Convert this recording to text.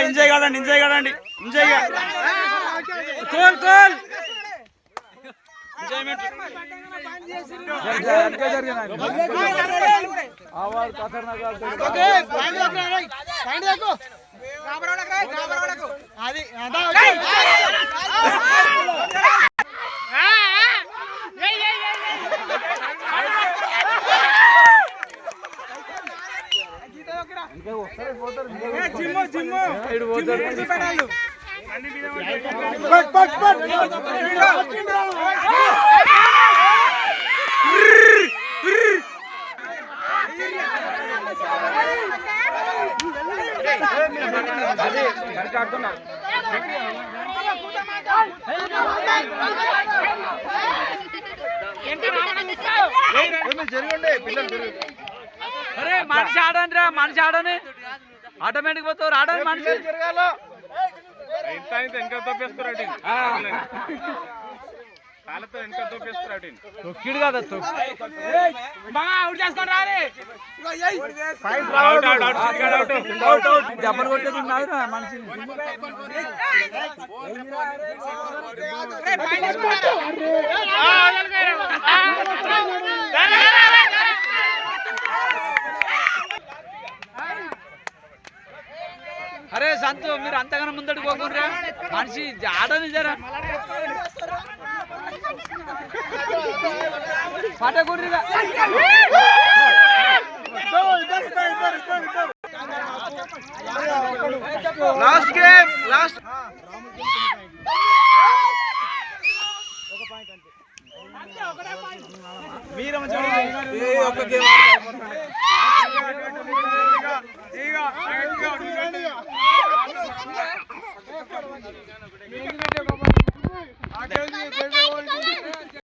Enjoy కాదండి అరే మనిషి ఆడని రా, మనిషి ఆడని ఆటోమేటిక్ పోతావు ఆడని మనిషి తొక్కిడు కదా దెబ్బలు కొట్టేది ఉన్నది మనిషిని. అరే సంతు మీరు అంతగానో ముందడికి పోకుండా మనిషి ఆడని జరా పట్టకూడదుగా. లాస్ట్ గేమ్ లాస్ట్ మీరు ఒక గేమ్